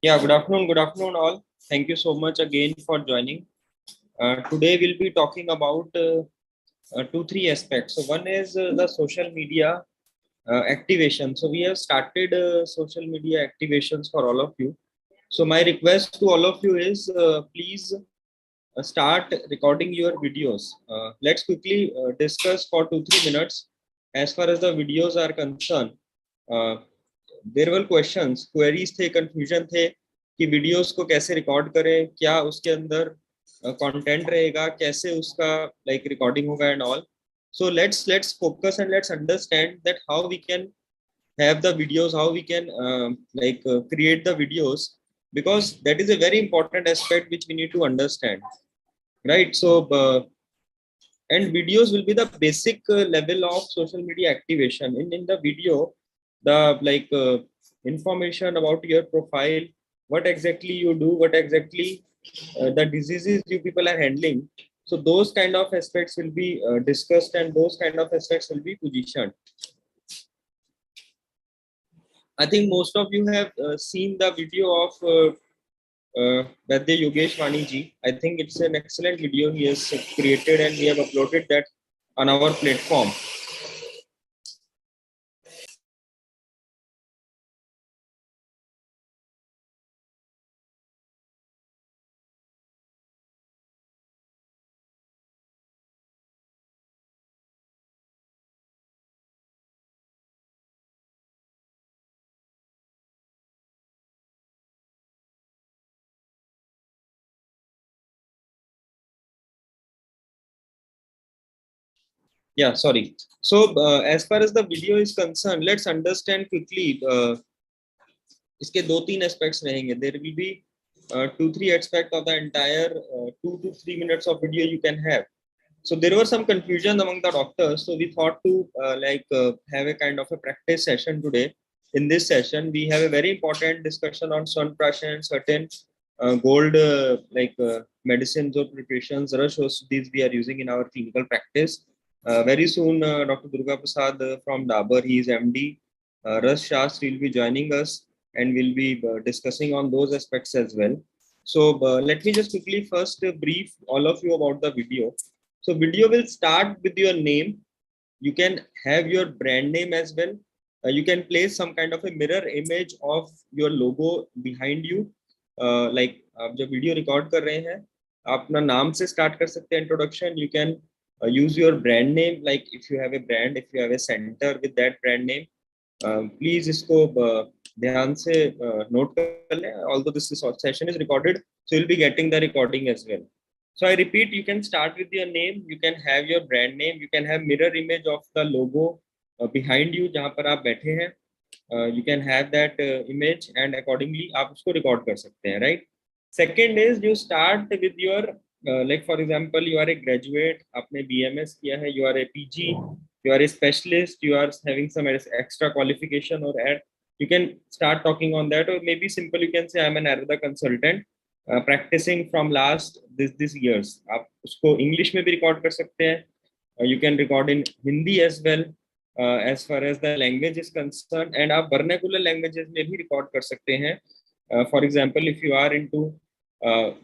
Yeah, good afternoon, all. Thank you so much again for joining. Today we'll be talking about two, three aspects. So one is the social media activation. So we have started social media activations for all of you. So my request to all of you is please start recording your videos. Let's quickly discuss for 2, 3 minutes. As far as the videos are concerned, uh, there were questions queries थे confusion थे कि videos को कैसे record करें, क्या उसके अंदर content रहेगा, कैसे उसका लाइक रिकॉर्डिंग होगा and all. So let's focus and let's understand that how we can have the videos, how we can create the videos, because that is a very important aspect which we need to understand, right? And videos will be the basic level of social media activation. In the video, the information about your profile, what exactly you do, what exactly the diseases you people are handling, so those kind of aspects will be discussed, and those kind of aspects will be positioned. I think most of you have seen the video of Vaidya Yogesh Vani ji. I think it's an excellent video he has created, and we have uploaded that on our platform. Yeah, sorry. So, as far as the video is concerned, let's understand quickly. इसके दो तीन aspects रहेंगे. There will be 2, 3 aspect of the entire 2 to 3 minutes of video you can have. So there were some confusion among the doctors. So we thought to have a kind of a practice session today. In this session, we have a very important discussion on swarnaprashan and certain gold medicines or preparations. These we are using in our clinical practice. Very soon, Dr. Durga Prasad from Dabur, he is MD. Rasashastra will be joining us, and we'll be discussing on those aspects as well. So let me just quickly first brief all of you about the video. So video will start with your name. You can have your brand name as well. You can place some kind of a mirror image of your logo behind you. Like आप जब video record कर रहे हैं, आप अपना नाम से start कर सकते हैं introduction. You can use your brand name, like if you have a brand, if you have a center with that brand name. Please इसको ध्यान से नोट कर लें. Although this session is recorded, so you'll be getting the recording as well. So I repeat, you can start with your name, you can have your brand name, you can have mirror image of the logo behind you जहाँ पर आप बैठे हैं. You can have that image, and accordingly आप उसको record कर सकते हैं, right? Second is you start with your like for example, you are a graduate, आपने BMS किया है, you are a PG, you are a specialist, you are having some extra qualification or add, you can start talking on that. Or maybe simple, you can say I'm an Ayurveda consultant practicing from last this years. आप उसको English में भी record कर सकते हैं. You can record in Hindi as well, as far as the language is concerned, and आप vernacular languages में भी record कर सकते हैं. For example, if you are into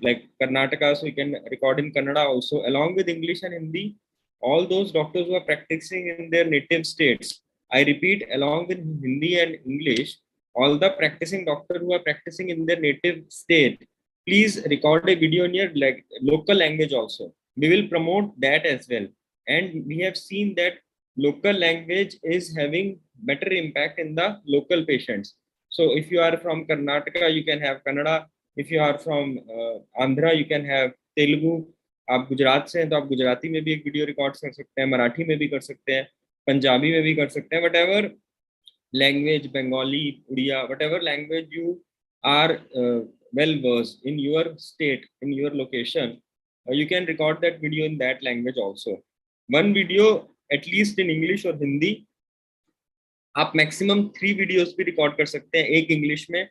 like Karnataka, so you can record in Kannada also, along with English and Hindi. All those doctors who are practicing in their native states, I repeat, along with Hindi and English, all the practicing doctors who are practicing in their native state, please record a video in your like local language also. We will promote that as well. And we have seen that local language is having better impact in the local patients. So if you are from Karnataka, you can have Kannada. If you are from Andhra, you can have Telugu. आप गुजरात से हैं तो आप गुजराती में भी एक video record कर सकते हैं, मराठी में भी कर सकते हैं, पंजाबी में भी कर सकते हैं. whatever language, Bengali, Udiya, whatever language you are well versed in your state, in your location, you can record that video in that language also. One video at least in English or Hindi. आप maximum 3 videos भी record कर सकते हैं, एक English में,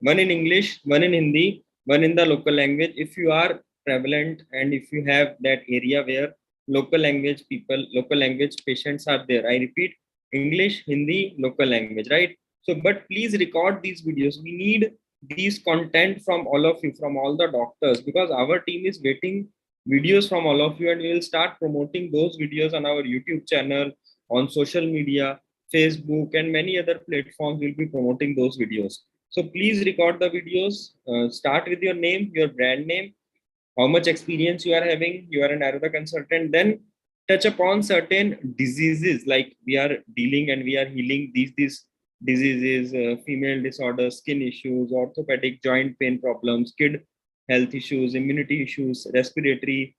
one in English, one in Hindi, one in the local language. If you are prevalent and if you have that area where local language people, local language patients are there, I repeat, English, Hindi, local language, right? So, but please record these videos. We need these content from all of you, from all the doctors, because our team is waiting videos from all of you, and we will start promoting those videos on our YouTube channel, on social media, Facebook, and many other platforms. Will be promoting those videos. So please record the videos. Start with your name, your brand name, how much experience you are having, you are an Ayurveda consultant, then touch upon certain diseases like we are dealing and we are healing these diseases, female disorders, skin issues, orthopedic joint pain problems, kid health issues, immunity issues, respiratory,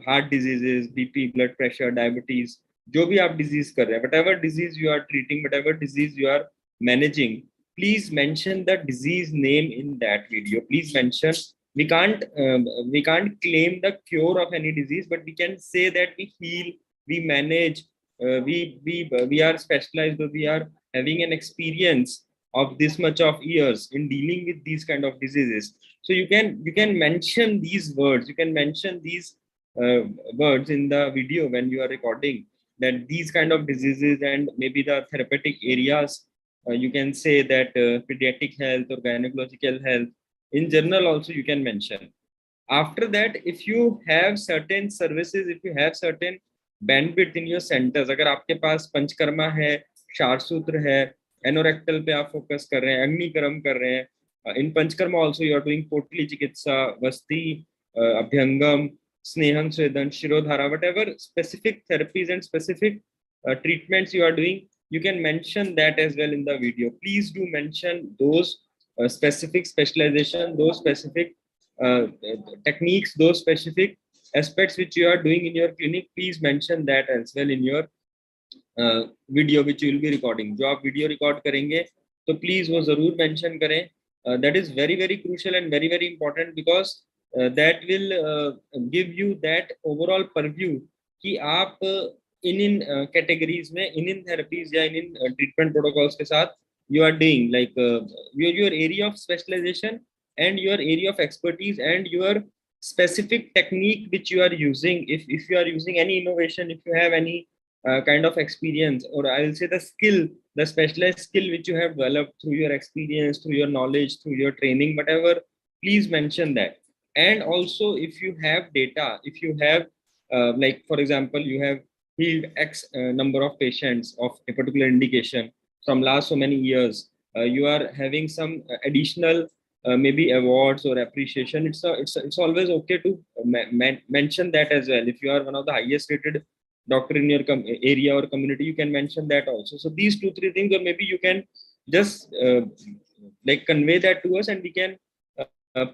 heart diseases, BP, blood pressure, diabetes, जो भी आप disease कर रहे हैं, whatever disease you are treating, whatever disease you are managing, please mention the disease name in that video. Please mention. We can't claim the cure of any disease, but we can say that we heal, we manage, we are specialized, or we are having an experience of this much of years in dealing with these kind of diseases. So you can mention these words, you can mention these uh, words in the video when you are recording, that these kind of diseases and maybe the therapeutic areas. You can say that pediatric health or gynecological health. In general also you can mention. After that, if you have certain services, if you have certain bandwidth in your centers, अगर आपके पास पंचकर्मा है, शारसूत्र है, anorectal पे आप focus कर रहे हैं, अग्निकर्म कर रहे हैं, in panchkarma also you are doing potli chikitsa, vasti, abhyangam, snehan swedan, shirodhara, whatever specific therapies and specific treatments you are doing, you can mention that as well in the video. Please do mention those specific specialization, those specific uh, techniques, those specific aspects which you are doing in your clinic. Please mention that as well in your video which will be recording. जो आप video record करेंगे तो please वो जरूर mention करें. That is very very crucial and very very important, because that will give you that overall purview कि आप इन categories में, इन थेरेपीज या इन ट्रीटमेंट प्रोटोकॉल्स के साथ you are doing, like your area of specialization and your area of expertise and your specific technique which you are using. If you are using any innovation, if you have any kind of experience, or I will say the skill, the specialized skill which you have developed through your experience, through your knowledge, through your training, whatever, please mention that. And also, if you have data, if you have like for example, you have healed x number of patients of a particular indication from last so many years, you are having some additional maybe awards or appreciation, it's always okay to mention that as well. If you are one of the highest rated doctor in your area or community, you can mention that also. So these 2 3 things, or maybe you can just like convey that to us, and we can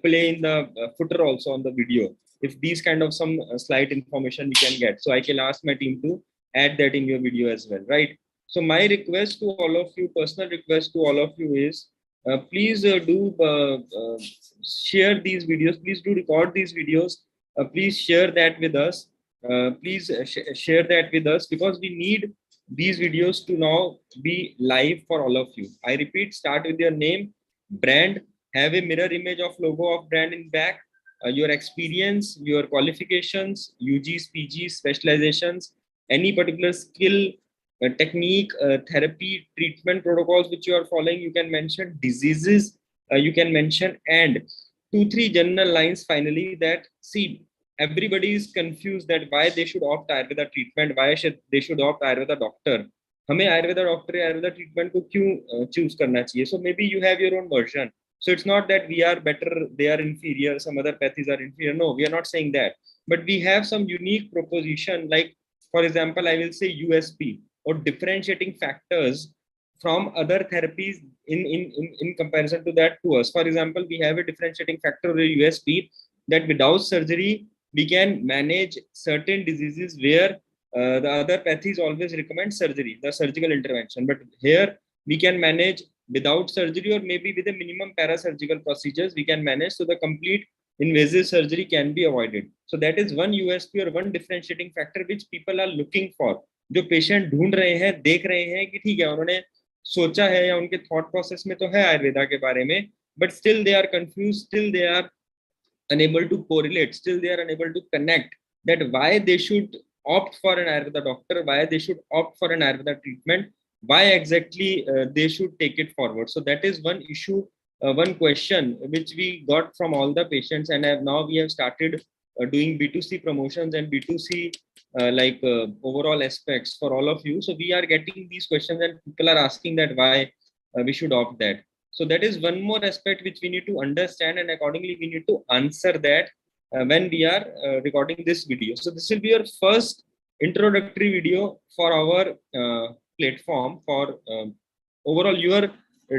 play in the footer also on the video, if these kind of some slight information we can get. So I can ask my team to add that in your video as well, right? So my request to all of you, personal request to all of you is, please do share these videos. Please do record these videos. Please share that with us. Please share that with us, because we need these videos to now be live for all of you. I repeat, start with your name, brand, have a mirror image of logo of brand in back, your experience, your qualifications, UGs, PGs, specializations, any particular skill, technique, therapy, treatment protocols which you are following. You can mention diseases, you can mention, and 2 3 general lines finally, that see, everybody is confused that why they should opt Ayurveda treatment, why should they should opt Ayurveda doctor. हमें Ayurveda doctor या Ayurveda treatment को क्यों choose करना चाहिए? So maybe you have your own version. So it's not that we are better, they are inferior, some other pathies are inferior. No, we are not saying that. But we have some unique proposition, like for example, I will say USP or differentiating factors from other therapies in comparison to that to us. For example, we have a differentiating factor or a USP, that without surgery, we can manage certain diseases where the other pathies always recommend surgery, the surgical intervention. But here we can manage without surgery, or maybe with a minimum parasurgical procedures, we can manage. So the complete invasive surgery can be avoided. So that is one USP or one differentiating factor which people are looking for. जो patient ढूंढ रहे हैं, देख रहे हैं कि ठीक है, उन्होंने सोचा है या उनके थॉट प्रोसेस में तो है आयुर्वेदा के बारे में, but still they are confuse, still they are unable to correlate, still they are unable to connect that why they should opt for an Ayurveda doctor, why they should opt for an Ayurveda treatment, why exactly they should take it forward. So that is one issue one question which we got from all the patients, and now we have started doing B2C promotions and B2C overall aspects for all of you. So we are getting these questions and people are asking that why we should opt that. So that is one more aspect which we need to understand, and accordingly we need to answer that when we are recording this video. So this will be your first introductory video for our platform for overall your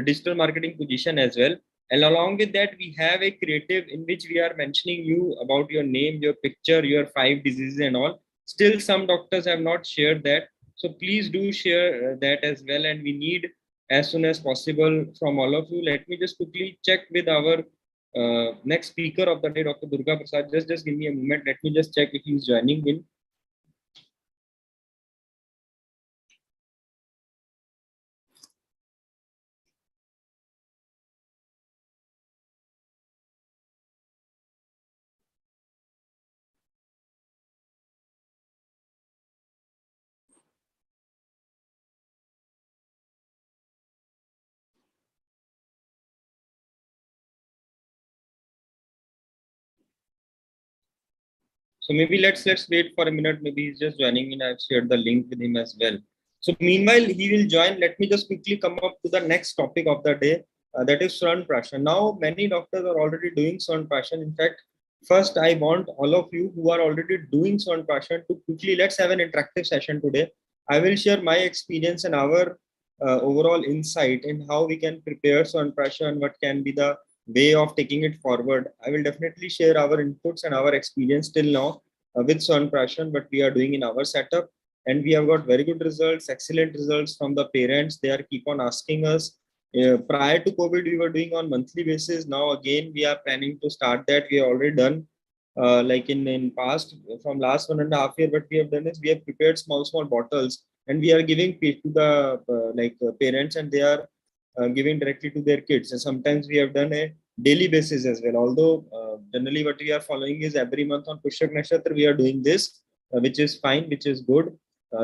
digital marketing position as well. And along with that, we have a creative in which we are mentioning you about your name, your picture, your 5 diseases and all. Still, some doctors have not shared that. So please do share that as well. And we need as soon as possible from all of you. Let me just quickly check with our next speaker of the day, Dr. Durga Prasad. Just give me a moment. Let me just check if he's joining in. So maybe let's wait for a minute. Maybe he's just joining in. I've shared the link with him as well. So meanwhile, he will join. Let me just quickly come up to the next topic of the day. That is Swarnapashan. Now, many doctors are already doing Swarnapashan. In fact, first I want all of you who are already doing Swarnapashan to quickly, let's have an interactive session today. I will share my experience and our overall insight in how we can prepare Swarnapashan, what can be the way of taking it forward. I will definitely share our inputs and our experience till now with Swarnapashan, what we are doing in our setup. And we have got very good results, excellent results from the parents. They are keep on asking us. Prior to COVID, we were doing on monthly basis. Now again, we are planning to start that. We have already done like in past from last 1.5 years. What we have done is we have prepared small bottles and we are giving to the parents, and they are giving directly to their kids. And sometimes we have done a daily basis as well. Although generally what we are following is every month on Pushak Nakshatra we are doing this, which is fine, which is good.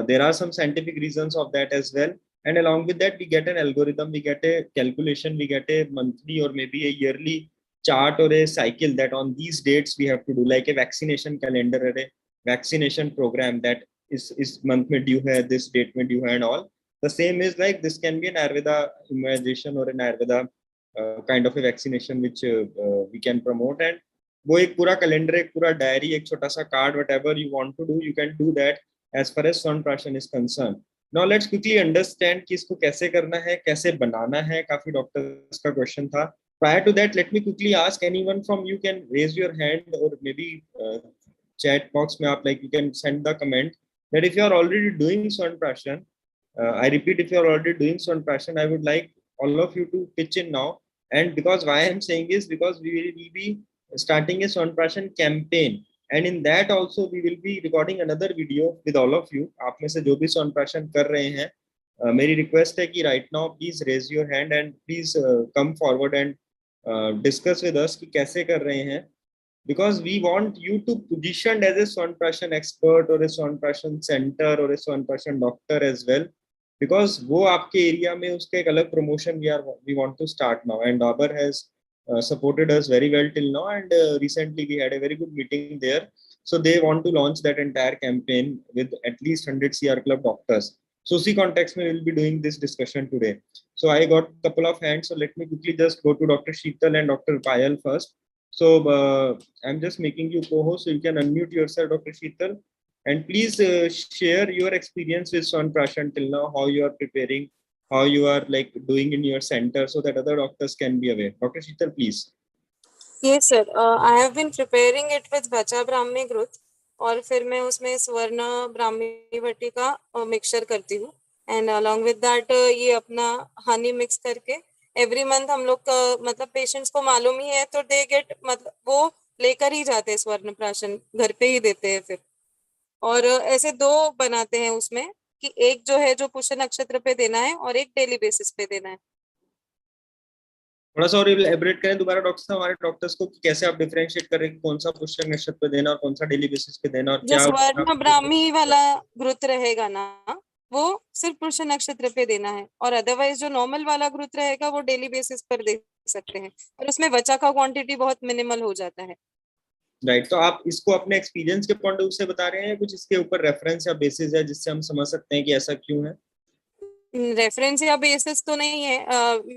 There are some scientific reasons of that as well. And along with that, we get an algorithm, we get a calculation, we get a monthly or maybe a yearly chart or a cycle that on these dates we have to do, like a vaccination calendar or a vaccination program that is month mein due hai, this date mein due hai and all. The same is like this can be an Ayurveda immunization or an Ayurveda kind of a vaccination which we can promote. And वो एक पूरा calendar, एक पूरा diary, एक छोटा सा card, whatever you want to do, you can do that as far as Swarnapashan is concerned. Now let's quickly understand कि इसको कैसे करना है, कैसे बनाना है. काफी डॉक्टर्स का क्वेश्चन था. Prior to that, let me quickly ask anyone from you can raise your hand or maybe chat box में आप like you can send the comment that if you are already doing Swarnapashan. I repeat, if you are already doing Swarnapashan, I would like all of you to pitch in now. And because why I am saying is because we will be starting a Swarnapashan campaign. And in that also we will be recording another video with all of you. आप में से जो भी Swarnapashan कर रहे हैं, मेरी request है कि right now please raise your hand and please come forward and discuss with us कि कैसे कर रहे हैं. Because we want you to position as a Swarnapashan expert or a Swarnapashan center or a Swarnapashan doctor as well. Because वो आपके area में उसका एक अलग promotion we want to start now, and Dabur has supported us very well till now, and recently we had a very good meeting there. So they want to launch that entire campaign with at least 100 CR Club doctors. So उसी context में we'll be doing this discussion today. So I got a couple of hands, so let me quickly just go to Dr. Sheetal and Dr. Payal first. So I'm just making you co-host, so you can unmute yourself, Dr. Sheetal. And please share your experience with Swarnapashan till now, how you are preparing, how you are like doing in your center, so that other doctors can be aware. Dr. Sheetal, please. Yes, sir. I have been preparing it with Bacha Brahmi Growth, और फिर मैं उसमें स्वर्ण ब्राह्मी भट्टी का mixture करती हूँ. And along with that ये अपना हनी मिक्स करके एवरी मंथ हम लोग मतलब पेशेंट्स को मालूम ही है तो दे गेट मतलब वो लेकर ही जाते हैं स्वर्ण प्राशन, घर पे ही देते हैं फिर. और ऐसे 2 बनाते हैं उसमें कि एक जो है जो पुष्य नक्षत्र पे देना है और एक डेली बेसिस पे देना है. थोड़ा सा और एलैबोरेट करें दोबारा डॉक्टर साहब, हमारे डॉक्टर्स को कैसे आप डिफरेंशिएट करें कि कौन सा पुष्य नक्षत्र पे देना और कौन सा डेली बेसिस पे देना, और जो क्या स्वर्ण ब्राह्मी वाला ग्रुत रहेगा ना, वो सिर्फ पुष्य नक्षत्र पे देना है, और अदरवाइज जो नॉर्मल वाला ग्रोथ रहेगा वो डेली बेसिस पर दे सकते हैं, और उसमें वचा का क्वांटिटी बहुत मिनिमल हो जाता है। राइट, तो आप इसको अपने एक्सपीरियंस के पॉइंट ऑफ व्यू से बता रहे हैं या कुछ इसके ऊपर रेफरेंस या बेसिस है जिससे हम समझ सकते हैं कि ऐसा क्यों है? रेफरेंस या बेसिस तो नहीं है,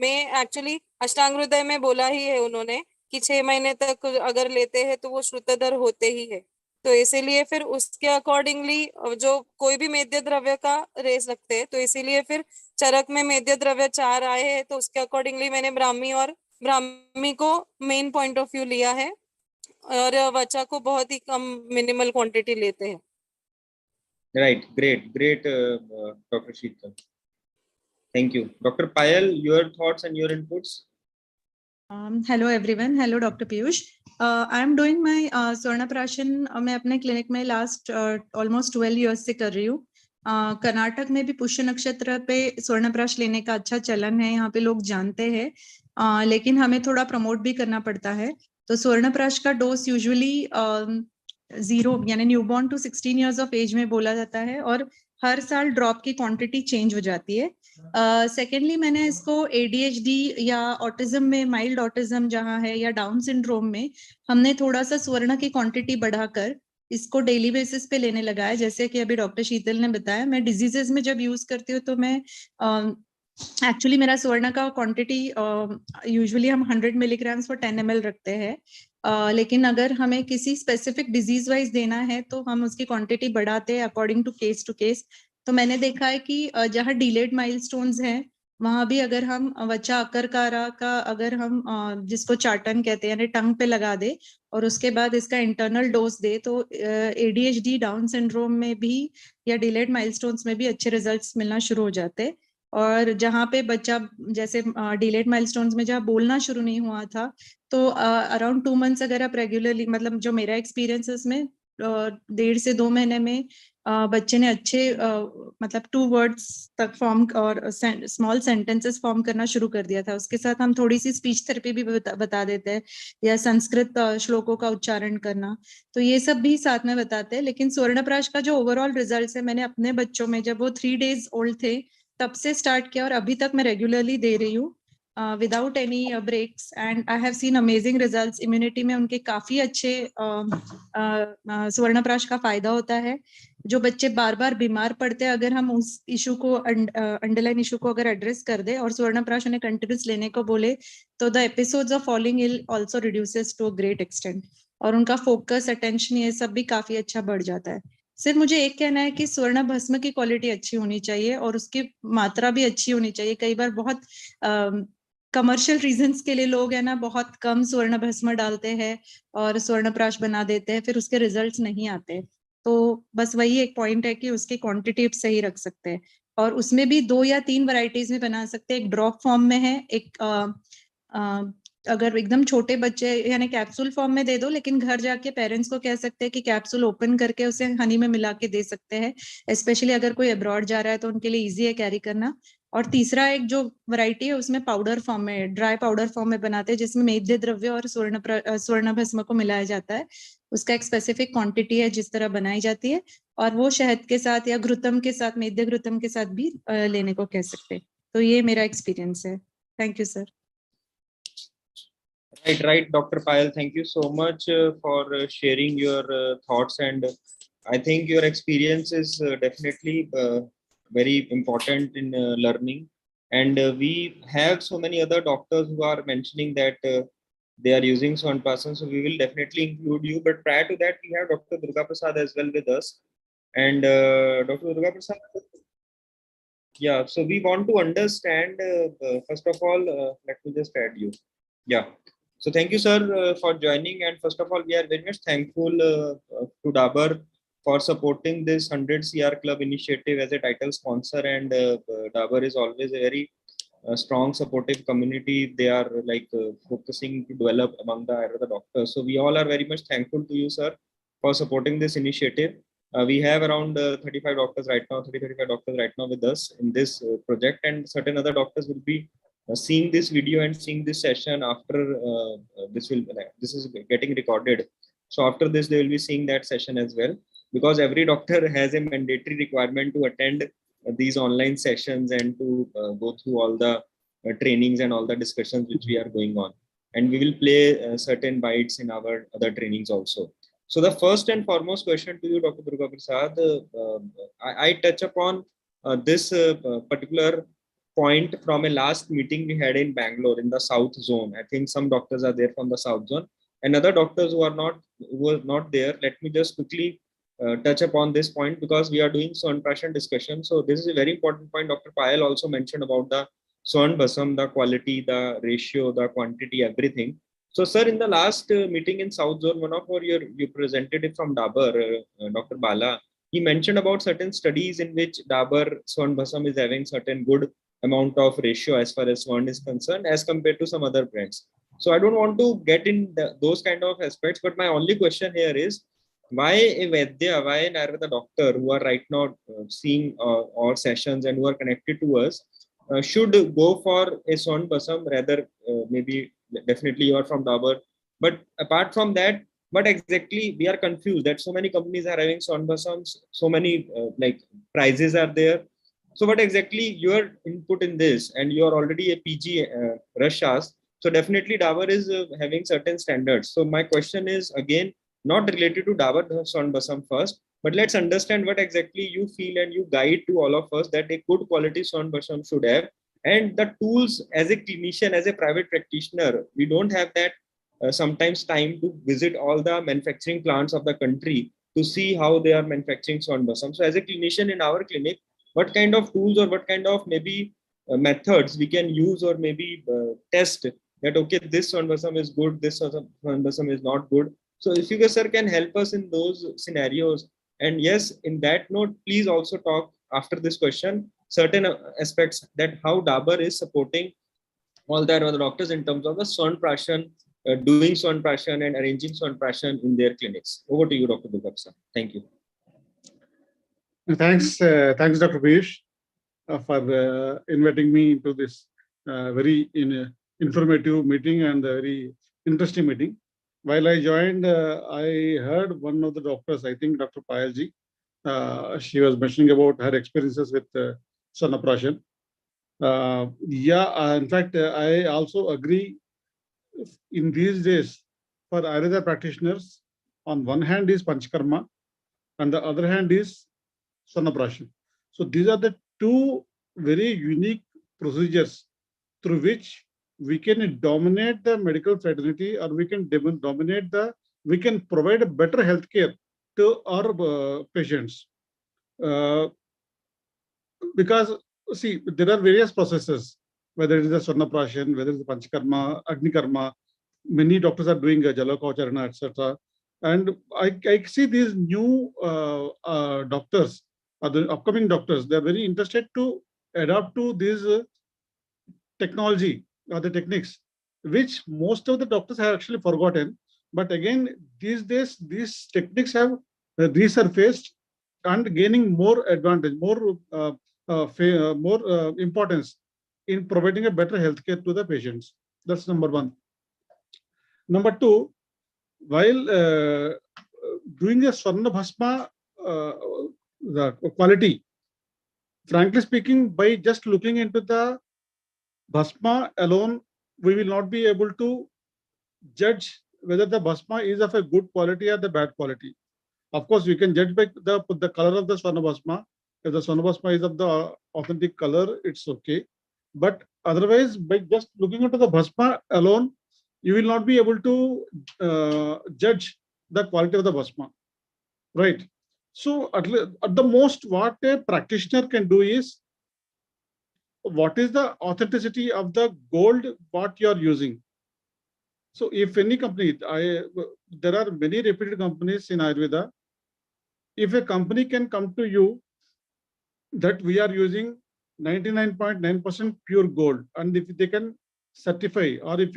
मैं एक्चुअली अष्टांग हृदय में बोला ही है उन्होंने कि 6 महीने तक अगर लेते हैं तो वो श्रुतधर होते ही है, तो इसीलिए फिर उसके अकॉर्डिंगली जो कोई भी मेद्य द्रव्य का रेस रखते हैं, तो इसीलिए फिर चरक में मेद्य द्रव्य 4 आए हैं, तो उसके अकॉर्डिंगली मैंने ब्राह्मी और ब्राह्मी को मेन पॉइंट ऑफ व्यू लिया है, और वचा को बहुत ही कम मिनिमल क्वांटिटी लेते हैं। Right, great great doctor Sheetal, thank you. Doctor Payal, your thoughts and your inputs. Hello everyone. Hello Dr. Piyush. I am doing my Swarnaprashan मैं अपने क्लिनिक में लास्ट ऑलमोस्ट 12 इयर्स से कर रही हूँ। कर्नाटक में भी पुष्य नक्षत्र पे स्वर्णप्राश लेने का अच्छा चलन है, यहाँ पे लोग जानते हैं, लेकिन हमें थोड़ा प्रमोट भी करना पड़ता है। तो स्वर्णप्राश का डोज यूजुअली 0 यानी newborn to 16 years of age में बोला जाता है, और हर साल ड्रॉप की क्वांटिटी चेंज हो जाती है। सेकेंडली मैंने इसको ADHD या ऑटिज्म में, माइल्ड ऑटिज्म जहाँ है, या डाउन सिंड्रोम में हमने थोड़ा सा स्वर्ण की क्वांटिटी बढ़ाकर इसको डेली बेसिस पे लेने लगा है। जैसे कि अभी डॉक्टर शीतल ने बताया, मैं डिजीजेस में जब यूज करती हूँ तो मैं एक्चुअली मेरा स्वर्ण का क्वांटिटी यूजुअली हम 100 मिलीग्राम्स पर 10 ml रखते हैं, लेकिन अगर हमें किसी स्पेसिफिक डिजीज वाइज देना है तो हम उसकी क्वांटिटी बढ़ाते हैं according to case to case. तो मैंने देखा है कि जहाँ डिलेड माइलस्टोन्स हैं वहां भी अगर हम वचा अकरकारा का अगर हम जिसको चाटन कहते हैं यानी टंग पे लगा दे और उसके बाद इसका इंटरनल डोज दे, तो ADHD डाउन सिंड्रोम में भी या डिलेड माइलस्टोन्स में भी अच्छे रिजल्ट्स मिलना शुरू हो जाते। और जहाँ पे बच्चा जैसे डिलेड माइलस्टोन्स में जहाँ बोलना शुरू नहीं हुआ था, तो अराउंड 2 मंथ्स अगर आप रेगुलरली, मतलब जो मेरा एक्सपीरियंस है उसमें 1.5 से 2 महीने में बच्चे ने अच्छे मतलब 2 वर्ड्स तक फॉर्म और स्मॉल सेंटेंसेस फॉर्म करना शुरू कर दिया था। उसके साथ हम थोड़ी सी स्पीच थेरेपी भी बता देते हैं, या संस्कृत श्लोकों का उच्चारण करना, तो ये सब भी साथ में बताते हैं। लेकिन स्वर्णप्राश का जो ओवरऑल रिजल्ट है, मैंने अपने बच्चों में जब वो 3 days ओल्ड थे तब से स्टार्ट किया और अभी तक मैं रेगुलरली दे रही हूँ without any breaks, and I have seen amazing results. Immunity में उनके काफी अच्छे स्वर्णप्राश का फायदा होता है। जो बच्चे बार बार बीमार पड़ते हैं, अगर हम उस इशू को अंडरलाइन इशू को अगर एड्रेस कर दे और स्वर्णप्राश उन्हें कंटिन्यूस लेने को बोले, तो the episodes of falling ill also reduces to a great extent, और उनका फोकस, अटेंशन, ये सब भी काफी अच्छा बढ़ जाता है। सिर्फ मुझे एक कहना है कि स्वर्ण भस्म की क्वालिटी अच्छी होनी चाहिए और उसकी मात्रा भी अच्छी होनी चाहिए। कई बार बहुत कमर्शियल रीजंस के लिए लोग है ना बहुत कम स्वर्ण भस्म डालते हैं और स्वर्ण प्राश बना देते हैं, फिर उसके रिजल्ट्स नहीं आते। तो बस वही एक पॉइंट है कि उसकी क्वांटिटी सही रख सकते हैं, और उसमें भी 2 या 3 वैरायटीज में बना सकते हैं। एक ड्रॉप फॉर्म में है, एक अगर एकदम छोटे बच्चे यानी कैप्सूल फॉर्म में दे दो, लेकिन घर जाके पेरेंट्स को कह सकते हैं कि कैप्सूल ओपन करके उसे हनी में मिला के दे सकते हैं, स्पेशली अगर कोई अब्रॉड जा रहा है तो उनके लिए इजी है कैरी करना। और तीसरा एक जो वैरायटी है उसमें पाउडर फॉर्म में, ड्राई पाउडर फॉर्म में बनाते हैं, जिसमें मेद्य द्रव्य और स्वर्ण भस्म को मिलाया जाता है। उसका एक स्पेसिफिक क्वांटिटी है जिस तरह बनाई जाती है, और वो शहद के साथ या घृतम के साथ, मेद्य घृतम के साथ भी लेने को कह सकते हैं। तो ये मेरा एक्सपीरियंस है। Thank you sir. Right, Dr. Payal, thank you so much for sharing your thoughts, and I think your experience is definitely very important in learning. And we have so many other doctors who are mentioning that they are using Swarnabasma, so we will definitely include you. But prior to that, we have Dr. Durga Prasad as well with us, and Dr. Durga Prasad. Yeah, so we want to understand. First of all, let me just add you. Yeah. So thank you, sir, for joining. And first of all, we are very much thankful to Dabur for supporting this 100 CR Club initiative as a title sponsor. And Dabur is always a very strong supportive community. They are like focusing to develop among the Ayurveda doctors. So we all are very much thankful to you, sir, for supporting this initiative. We have around 35 doctors right now, 35 doctors right now with us in this project, and certain other doctors will be seeing this video and seeing this session after this is getting recorded. So after this, they will be seeing that session as well, because every doctor has a mandatory requirement to attend these online sessions and to go through all the trainings and all the discussions which we are going on. And we will play certain bites in our other trainings also. So the first and foremost question to you, Dr. Durga Prasad, I touch upon this particular point from a last meeting we had in Bangalore in the South Zone. I think some doctors are there from the South Zone, and other doctors who were not there. Let me just quickly touch upon this point because we are doing Swarnapashan discussion. So this is a very important point. Dr. Payal also mentioned about the Swarnabasma, the quality, the ratio, the quantity, everything. So, sir, in the last meeting in South Zone, one of our your representative from Dabur, Dr. Bala, he mentioned about certain studies in which Dabur Swarnabasma is having certain good amount of ratio as far as Swarn is concerned as compared to some other brands. So I don't want to get in those kind of aspects, but my only question here is why a Vaidya, why an Ayurveda doctor who are right now seeing our sessions and who are connected to us should go for a Swan Basam rather maybe definitely you are from Dabur. But apart from that, but exactly we are confused that so many companies are having Swan Basams, so many like prices are there. So what exactly your input in this, and you are already a PG Rashas, so definitely Dabur is having certain standards. So my question is again not related to Dabur Swarnabasam first, but let's understand what exactly you feel and you guide to all of us that a good quality Swarnabasam should have. And the tools as a clinician, as a private practitioner, we don't have that sometimes time to visit all the manufacturing plants of the country to see how they are manufacturing Swarnabasam. So as a clinician in our clinic, what kind of tools or what kind of maybe methods we can use or maybe test that okay, this Swarnabasam is good, this Swarnabasam is not good. So if you guys, sir, can help us in those scenarios. And yes, in that note, please also talk after this question certain aspects that how Dabur is supporting all the other doctors in terms of the Swarnapashan, doing Swarnapashan and arranging Swarnapashan in their clinics. Over to you, Dr. Dugapsa. Thank you. Thanks, Dr. Piyush, for inviting me into this very informative meeting and a very interesting meeting. While I joined, I heard one of the doctors, I think Dr. Payalji, she was mentioning about her experiences with Swarnaprashan. In fact, I also agree in these days for Ayurveda practitioners, on one hand is Panchakarma, and the other hand is Swarnaprashan. So these are the two very unique procedures through which we can dominate the medical fraternity, or we can we can provide a better healthcare to our patients. Because see, there are various processes, whether it is a Swarnaprashan, whether it is Panchakarma, Agnikarma, many doctors are doing a Jalakaucharana, etc. And I see these new doctors, or the upcoming doctors, they are very interested to adapt to this technology or the techniques, which most of the doctors have actually forgotten. But again, these days, these techniques have resurfaced and gaining more advantage, more importance in providing a better healthcare to the patients. That's number one. Number two, while doing a Swarnabasma, the quality, frankly speaking, by just looking into the Bhasma alone, we will not be able to judge whether the Bhasma is of a good quality or the bad quality. Of course, you can judge by the color of the Swarnabasma. If the Swarnabasma is of the authentic color, it's okay. But otherwise, by just looking into the Bhasma alone, you will not be able to judge the quality of the Bhasma, right? So at the most, what a practitioner can do is, what is the authenticity of the gold what you are using. So if any company, there are many reputed companies in Ayurveda. If a company can come to you that we are using 99.9% pure gold, and if they can certify, or if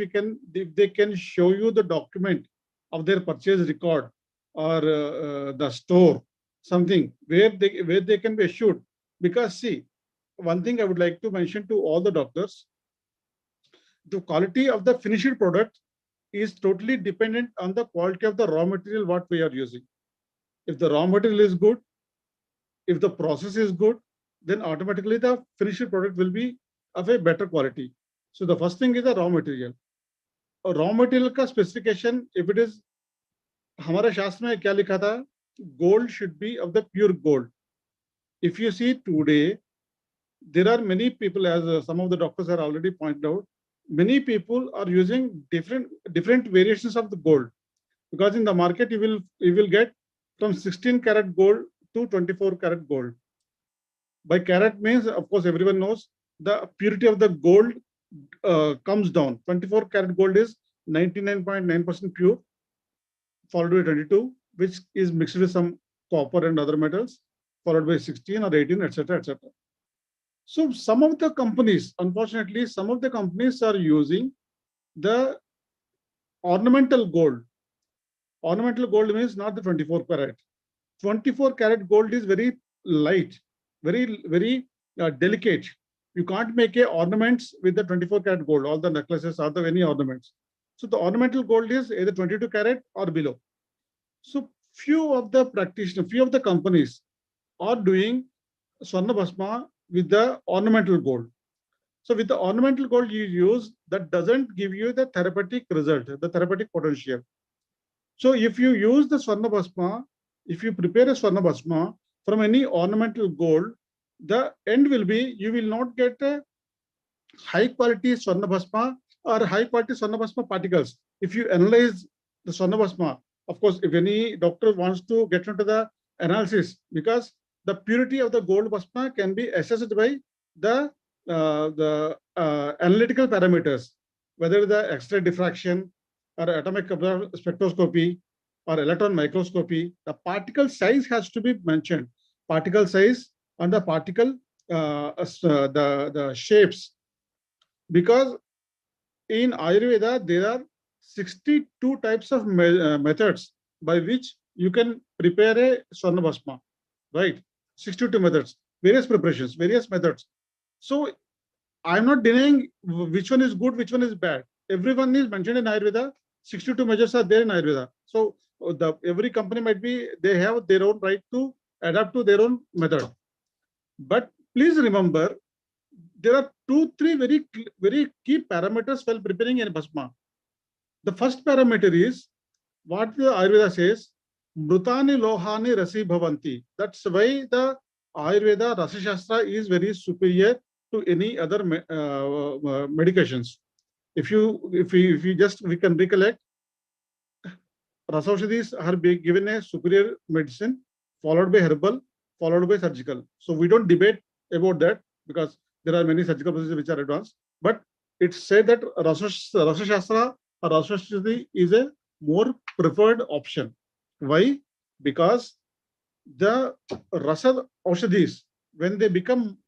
they can show you the document of their purchase record, or the store, something where they can be assured. Because see, one thing I would like to mention to all the doctors, the quality of the finished product is totally dependent on the quality of the raw material what we are using. If the raw material is good, if the process is good, then automatically the finished product will be of a better quality. So the first thing is the raw material. Raw material का specification, if it is, हमारे शास्त्र में क्या लिखा था, gold should be of the pure gold. If you see today, there are many people, as some of the doctors have already pointed out, many people are using different variations of the gold, because in the market you will get from 16 karat gold to 24 karat gold. By carat means, of course, everyone knows the purity of the gold comes down. 24 karat gold is 99.9% pure, followed by 22, which is mixed with some copper and other metals, followed by 16 or 18, etc., etc. So some of the companies, unfortunately, some of the companies are using the ornamental gold. Ornamental gold means not the 24 karat. 24 karat gold is very light, very delicate. You can't make a ornaments with the 24 karat gold, all the necklaces or any ornaments. So the ornamental gold is either 22 karat or below. So few of the practitioners, few of the companies are doing Swarnabasma with the ornamental gold. So with the ornamental gold you use, that doesn't give you the therapeutic result, the therapeutic potential. So if you use the Swarnabasma, if you prepare a Swarnabasma from any ornamental gold, the end will be, you will not get a high quality Swarnabasma or high quality Swarnabasma particles. If you analyze the Swarnabasma, of course, if any doctor wants to get into the analysis, because the purity of the gold Basma can be assessed by the analytical parameters, whether the X-ray diffraction or atomic spectroscopy or electron microscopy. The particle size has to be mentioned. Particle size and the particle, the shapes. Because in Ayurveda, there are 62 types of methods by which you can prepare a Swarnabasma, right? 62 methods, various preparations, various methods. So I'm not denying which one is good, which one is bad. Everyone is mentioned in Ayurveda. 62 measures are there in Ayurveda. So every company might be, they have their own right to adapt to their own method. But please remember, there are 2-3 very key parameters while preparing a Basma. The first parameter is what the Ayurveda says, Mrutani lohani rasi bhavanti. That's why the Ayurveda Rasashastra is very superior to any other medications. If you just, we can recollect, Rasaushadhis are being given a superior medicine, followed by herbal, followed by surgical. So we don't debate about that, because there are many surgical procedures which are advanced. But it's said that Rasashastra or Rasashadhi is a more preferred option. Why? Because the Rasa Aushadhis, when they become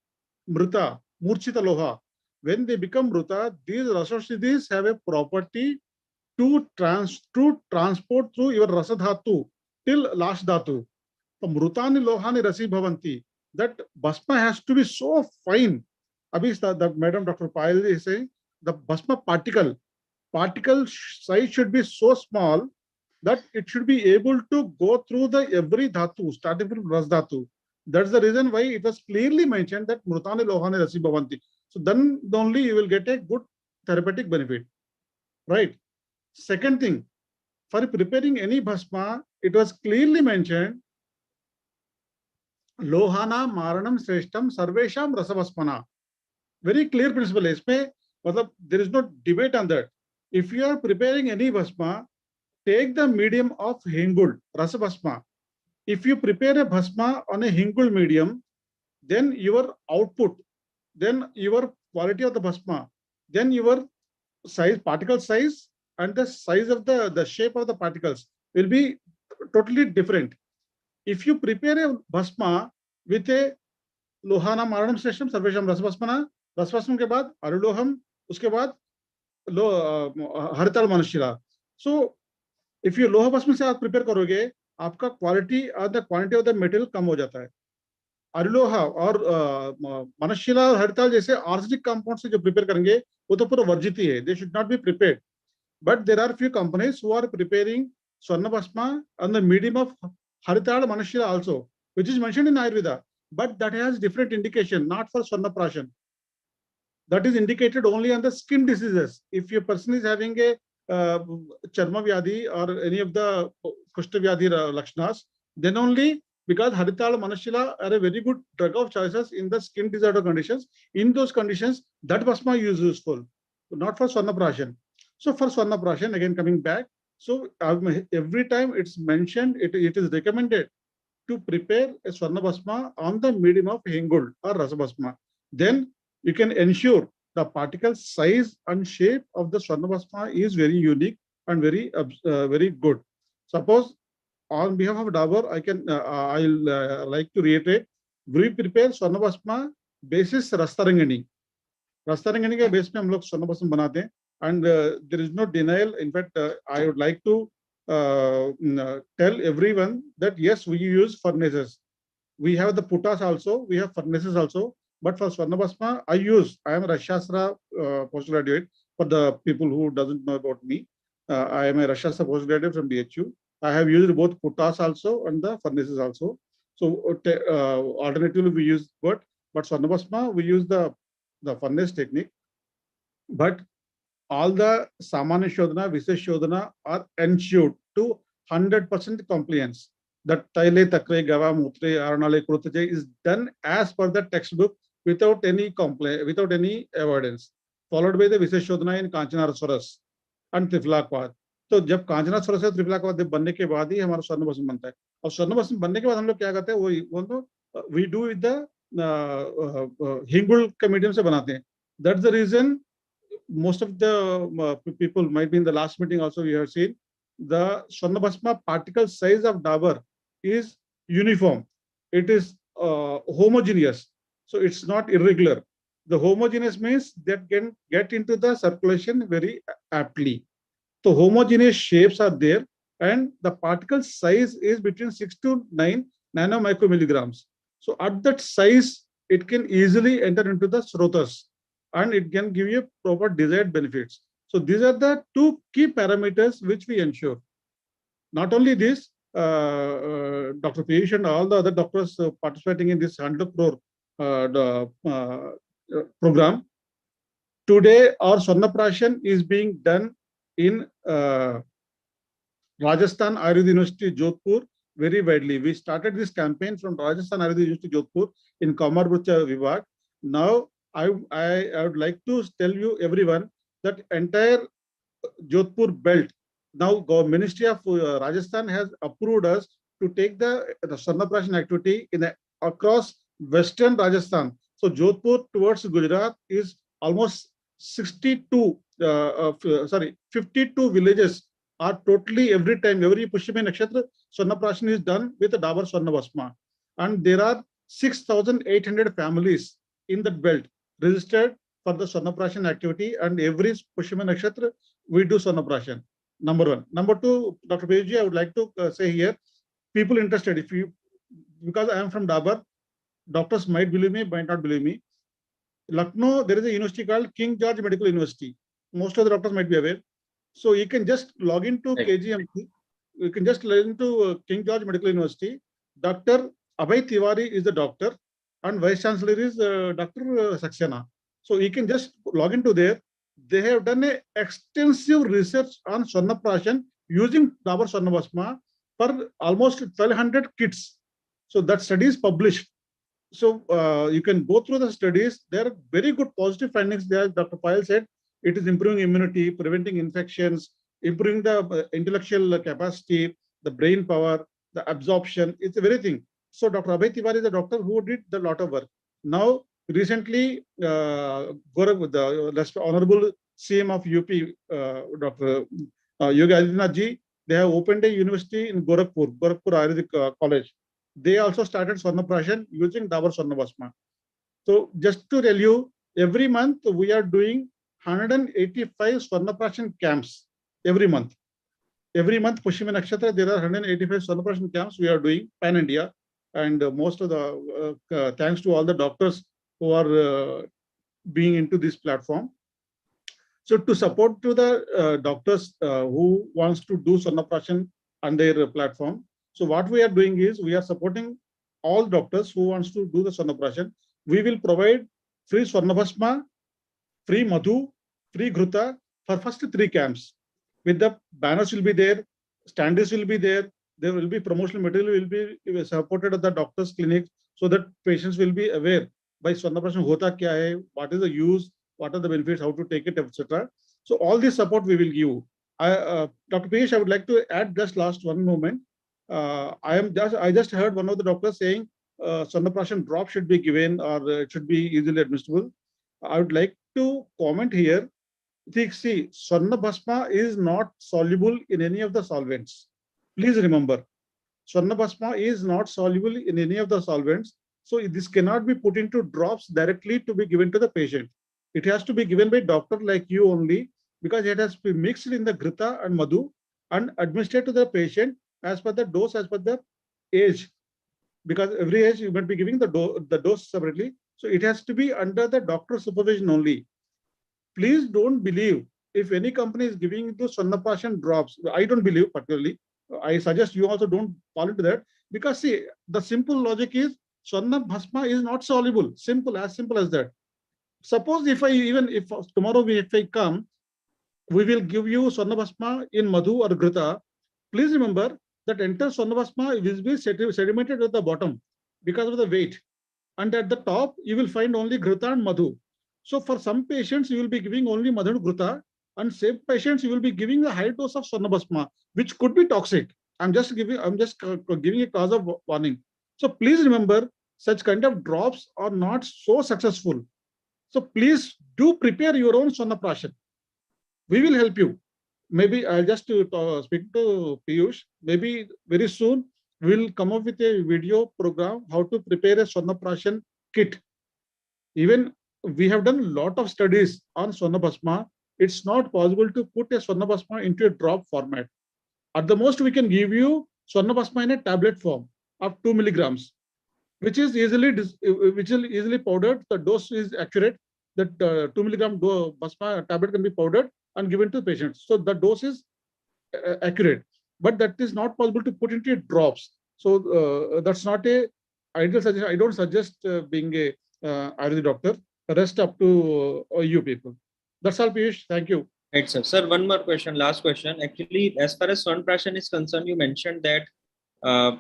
Mrita, Murchita Loha, when they become Mrita, these Rasashadhis have a property to transport through your Rasa Dhatu till last Dhatu. So Mrutani Lohani Rasi Bhavanti. That Basma has to be so fine. Abhi, the Madam Dr. Payal is saying the Basma particle size should be so small that it should be able to go through the every dhatu, starting from Ras Dhatu. That's the reason why it was clearly mentioned that Mrutani Lohani Rasi Bhavanti. So then only you will get a good therapeutic benefit. Right? Second thing, for preparing any Bhasma, it was clearly mentioned Lohana Maranam Sreshtam Sarvesham Rasabhaspana. Very clear principle. There is no debate on that. If you are preparing any Bhasma, take the medium of Hingul, Rasabhasma. If you prepare a Bhasma on a Hingul medium, then your output, then your quality of the Bhasma, then your size, particle size, and the size of the shape of the particles will be totally different. If you prepare a Bhasma with a Lohana Maranam Sreshtam Sarvesham Rasabhaspana, Rasabhaspana के बाद Aruloham, उसके बाद हरिताल मनुष्यला. So if you लोहा भस्म से आप prepare करोगे, आपका quality और the quantity of the material कम हो जाता है. अरुलोहा और मनुष्यला और हरिताल जैसे arsenic compounds से जो prepare करेंगे, वो तो पूरा वर्जित ही है. They should not be prepared. But there are few companies who are preparing Swarnabasma on the medium of Harital Manashira also, which is mentioned in Ayurveda. but that has different indication, not for Swarnaprashan. That is indicated only on the skin diseases. If your person is having a charma vyadhi or any of the kushta vyadhi lakshnas, then only, because Haritala Manashila are a very good drug of choices in the skin disorder conditions. In those conditions, that Basma is useful, not for Swarnaprashan. So for Swarnaprashan, again coming back, so every time it's mentioned, it is recommended to prepare a Swarnabasma on the medium of Hengul or Rasabasma. Then you can ensure the particle size and shape of the Swarnabasma is very unique and very good. Suppose on behalf of Dabur, I'll like to reiterate, we prepare Swarnabasma basis Rastarangani. Rastarangani के base पे हम लोग Swarnabasma बनाते हैं, and there is no denial. In fact, I would like to tell everyone that yes, we use furnaces. We have the putas also, we have furnaces also. But for Swarnabasma, I am a Rasashastra postgraduate. For the people who doesn't know about me, I am a Rasashastra postgraduate from BHU. I have used both putas also and the furnaces also. So alternatively we use but Swarnabasma we use the furnace technique. But all the Samanya Shodhana, Visesh Shodhana are ensured to 100% compliance. That Taile Takre Gava Mutre Aranale Krutaje is done as per the textbook without any complaint, without any evidence. Followed by the Visesh Shodhana in Kanchana Swaras and Triflakvad. तो जब कांचना स्वरस है त्रिफलाकवाद बनने के बाद ही हमारा स्वर्णभस्म बनता है. और स्वर्णभस्म बनने के बाद हम लोग क्या करते हैं, वो we do with the हिंगुल के मीडियम से बनाते हैं. That's the reason most of the people might be in the last meeting also we have seen the Swarnabasma particle size of Dabur is uniform. It is homogeneous. So it's not irregular. The homogeneous means that can get into the circulation very aptly. So homogeneous shapes are there and the particle size is between 6 to 9 nanomicromilligrams. So at that size, it can easily enter into the srotas and it can give you proper desired benefits. So these are the two key parameters which we ensure. Not only this, Dr. Piyush and all the other doctors participating in this 100 crore program. Today, our Swarnaprashan is being done in Rajasthan Ayurveda University, Jodhpur, very widely. We started this campaign from Rajasthan Ayurveda University, Jodhpur in Kamarbucha Vivag. Now, I would like to tell you everyone that entire Jodhpur belt, now Ministry of Rajasthan has approved us to take the Swarnaprashan activity across Western Rajasthan. So Jodhpur towards Gujarat is almost 52 villages are totally every Pushami Nakshatra Swarnaprashan is done with the Dabur Swarnabasma. And there are 6,800 families in that belt registered for the Swarnaprashan activity, and every Pushami Nakshatra we do Swarnaprashan. Number one. Number two, Dr. Piyush, I would like to say here, people interested, because I am from Dabur, doctors might believe me, might not believe me. Lucknow, there is a university called King George Medical University. Most of the doctors might be aware. So you can just log into KGMC. You can just log into King George Medical University. Dr. Abhay Tiwari is the doctor, and Vice Chancellor is Dr. Saxena. So you can just log into there. They have done an extensive research on Swarnaprashan using Dabur Swarnabasma for almost 1,200 kits. So that study is published. So you can go through the studies. There are very good positive findings there. Dr. Payal said it is improving immunity, preventing infections, improving the intellectual capacity, the brain power, the absorption. It's everything. So Dr. Abhay Tiwari is a doctor who did a lot of work. Now, recently, the Honorable CM of UP, Dr. Yogi Adityanath ji, they have opened a university in Gorakhpur Ayurvedic College. They also started Swarnaprashan using Dabur Swarnabasma. So just to tell you, every month we are doing 185 Swarnaprashan camps every month. Every month, Pushimi Nakshatra, there are 185 Swarnaprashan camps we are doing pan India, and most of the thanks to all the doctors who are being into this platform. So to support to the doctors who wants to do Swarnaprashan on their platform, so what we are doing is we are supporting all doctors who wants to do the Swarnaprashan, we will provide free Swarnabasma, free Madhu, free Ghruta for first 3 camps. With the banners will be there, standees will be there. There will be promotional material will be supported at the doctor's clinic so that patients will be aware by Swarnaprashan hota kya hai, what is the use, what are the benefits, how to take it, etc. So all this support we will give. Dr. Piyush, I would like to add just last one moment. I just heard one of the doctors saying Swarnaprashan drop should be given or it should be easily admissible. I would like to comment here. See, Swarnabasma is not soluble in any of the solvents. Please remember, Swarnabasma is not soluble in any of the solvents. So this cannot be put into drops directly to be given to the patient. It has to be given by doctor like you only, because it has to be mixed in the Ghruta and Madhu and administered to the patient as per the dose, as per the age. Because every age you might be giving the dose separately. So it has to be under the doctor's supervision only. Please don't believe if any company is giving the Swarnaprashan drops. I don't believe particularly. I suggest you also don't fall into that, because see, the simple logic is Swarnabasma is not soluble. Simple as that. Suppose if tomorrow if I come, we will give you Swarnabasma in Madhu or Ghruta. Please remember that entire Swarnabasma will be sedimented at the bottom because of the weight. And at the top, you will find only Ghruta and Madhu. So for some patients, you will be giving only Madhu and Ghruta, and same patients you will be giving a high dose of Swarnabasma, which could be toxic. I'm just giving a cause of warning. So please remember, such kind of drops are not so successful. So please do prepare your own Swarnaprashan. We will help you. Maybe I'll just speak to Piyush. Maybe very soon we'll come up with a video program how to prepare a Swarnaprashan kit. Even we have done a lot of studies on Swarnabasma. It's not possible to put a Swarnabasma into a drop format. At the most, we can give you Swarnabasma in a tablet form of 2 milligrams, which is easily powdered. The dose is accurate. That 2 milligram Basma tablet can be powdered and given to patients. So the dose is accurate, but that is not possible to put into drops. So that's not a ideal suggestion. I don't suggest being a Ayurvedic doctor. The rest up to you people. That's all, Piyush. Thank you. Right, sir. Sir, one more question, last question. Actually, as far as Swarnaprashan is concerned, you mentioned that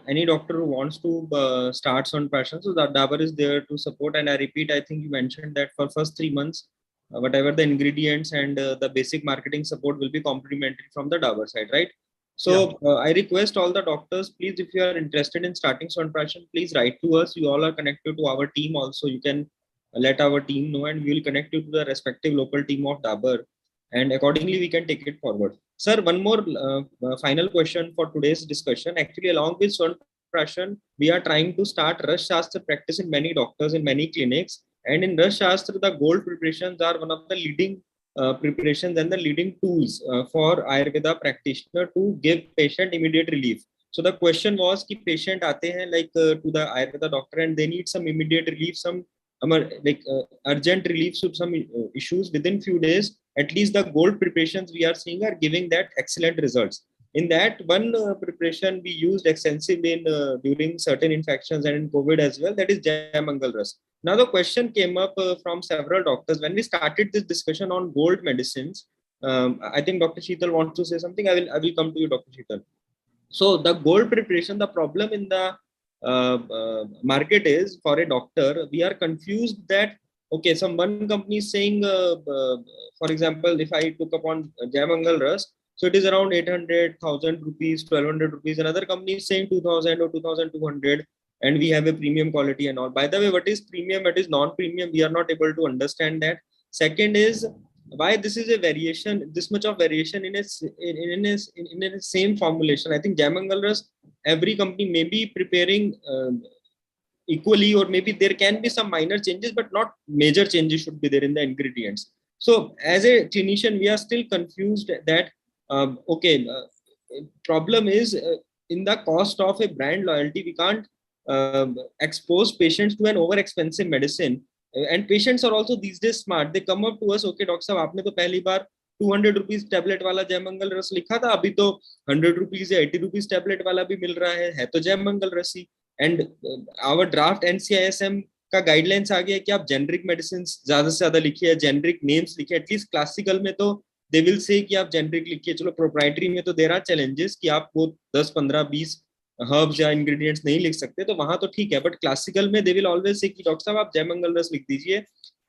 any doctor who wants to start Swarnaprashan, so that Dabur is there to support. And I repeat, I think you mentioned that for first 3 months, whatever the ingredients and the basic marketing support will be complimentary from the Dabur side, right? So I request all the doctors, please, if you are interested in starting Swarnaprashan, please write to us. You all are connected to our team also. You can let our team know, and we will connect you to the respective local team of Dabur, and accordingly we can take it forward. Sir, one more final question for today's discussion. Actually, along with Swarnaprashan, we are trying to start Rasashastra practice in many doctors, in many clinics. And in Rasashastra, the gold preparations are one of the leading preparations and the leading tools for Ayurveda practitioner to give patient immediate relief. So the question was, कि patient आते हैं to the Ayurveda doctor and they need some immediate relief, some urgent relief to some issues within few days. At least the gold preparations we are seeing are giving that excellent results. In that one preparation we used extensively in during certain infections and in COVID as well, that is Jayamangal Ras. Now the question came up from several doctors when we started this discussion on gold medicines. I think Dr. Sheetal wants to say something. I will come to you, Dr. Sheetal. So the gold preparation, the problem in the market is, for a doctor, we are confused that okay, some one company is saying, for example, if I took upon Jayamangal Ras, so it is around 800,000 rupees, 1200 rupees. Another company is saying 2000 or 2200, and we have a premium quality and all. By the way, what is premium, what is non-premium, we are not able to understand that. Second is, why this is a variation, this much of variation in a same formulation. I think Jayamangal Ras, every company may be preparing equally, or maybe there can be some minor changes, but not major changes should be there in the ingredients. So as a clinician, we are still confused that problem is in the cost of a brand loyalty. We can't expose patients to an over expensive medicine. And patients are also these days smart. They come up to us, okay, doctor साहब, आपने तो पहली बार 200 rupees tablet वाला जयमंगल रस लिखा था, अभी तो 100 रुपीज या 80 रुपीज टेबलेट वाला भी मिल रहा है तो जयमंगल रस ही. एंड आवर ड्राफ्ट NCISM का गाइडलाइंस आ गया है कि आप जेनरिक मेडिसिन ज्यादा से ज्यादा लिखिए, जेनरिक नेम्स लिखिए, एटलीस्ट क्लासिकल में तो दे विल से कि आप जेनरिक लिखिए। चलो प्रोप्राइटरी में तो देर आर चैलेंजेस कि आप वो 10 15 20 हर्ब्स या इंग्रेडिएंट्स नहीं लिख सकते, तो वहां तो ठीक है, बट क्लासिकल में दे विल ऑलवेज से कि डॉक्टर साहब आप जयमंगल रस लिख दीजिए,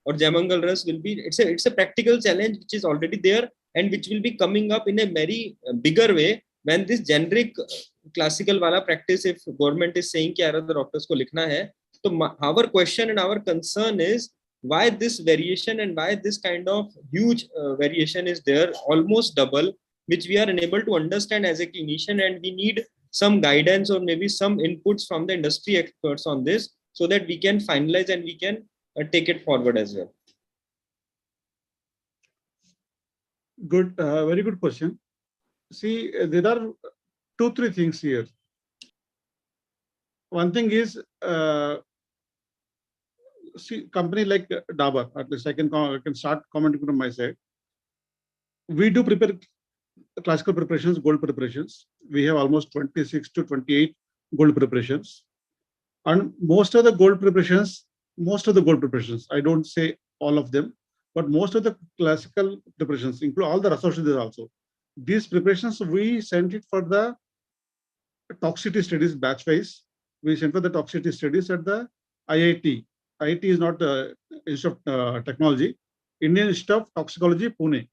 और जयमंगल रस will be it's a practical challenge which is already there and which will be coming up in a very bigger way when this generic classical वाला practice, if government is saying कि अगर डॉक्टर्स को लिखना है, तो our question and our concern is why this variation and why this kind of huge variation is there, almost double, which we are unable to understand as a clinician, and we need some guidance or maybe some inputs from the industry experts on this so that we can finalize and we can take it forward as well. Good, very good question. See, there are 2-3 things here. One thing is, see, company like Dabur, at least I can start commenting from my side. We do prepare classical preparations, gold preparations. We have almost 26 to 28 gold preparations. And most of the gold preparations, I don't say all of them, but most of the classical preparations, include all the Rasashastra also. These preparations, we sent it for the toxicity studies batch wise. We sent for the toxicity studies at the IIT. IIT is not Institute of Technology, Indian Institute of Toxicology, Pune.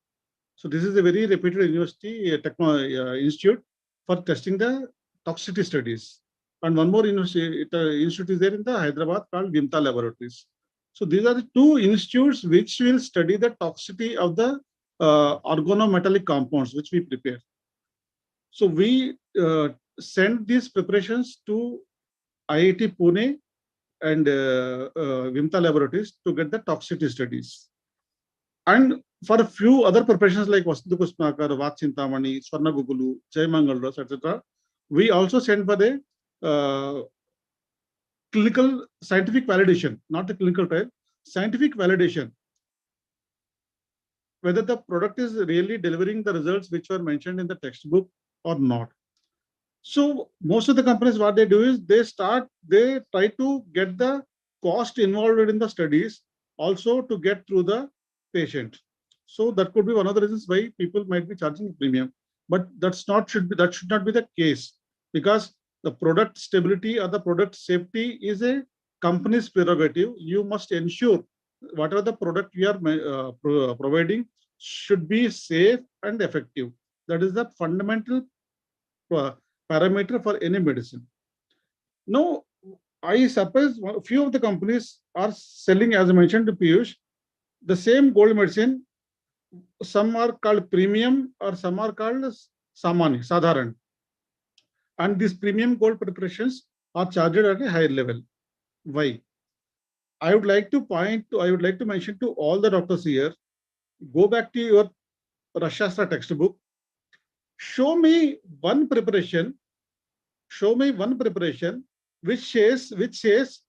So this is a very reputed university institute for testing the toxicity studies. And one more institute is there in the Hyderabad called Vimta Laboratories. So these are the 2 institutes which will study the toxicity of the organometallic compounds which we prepare. So we send these preparations to IIT Pune and Vimta Laboratories to get the toxicity studies. And for a few other preparations like Vasantu Kusmakar, Vatsintamani, Swarna Gugulu, Jaimangal Ras, etc., we also send for the clinical scientific validation, not the clinical trial, scientific validation, whether the product is really delivering the results which were mentioned in the textbook or not. So most of the companies, what they do is they try to get the cost involved in the studies also to get through the patient. So that could be one of the reasons why people might be charging a premium, but that should not be the case, because the product stability or the product safety is a company's prerogative. You must ensure whatever the product you are providing should be safe and effective. That is the fundamental parameter for any medicine. Now, I suppose a few of the companies are selling, as I mentioned to Piyush, the same gold medicine. Some are called premium or some are called samani, sadharan. And these premium gold preparations are charged at a higher level. Why? I would like to mention to all the doctors here, go back to your Rasashastra textbook. Show me one preparation which says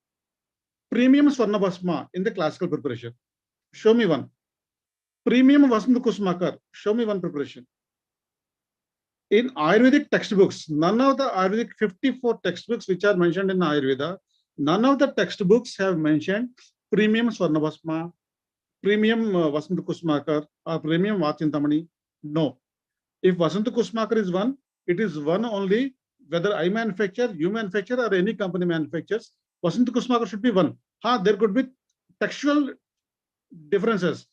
premium Swarnabasma in the classical preparation. Show me one. Premium Vasantu Kusmakar. Show me one preparation. In Ayurvedic textbooks, none of the Ayurvedic 54 textbooks which are mentioned in Ayurveda, none of the textbooks have mentioned premium Swarnabasma, premium Vasantu Kusmakar, or premium Vatsintamani. No. If Vasantu Kusmakar is one, it is one only, whether I manufacture, you manufacture, or any company manufactures, Vasantu Kusmakar should be one. There could be textual differences.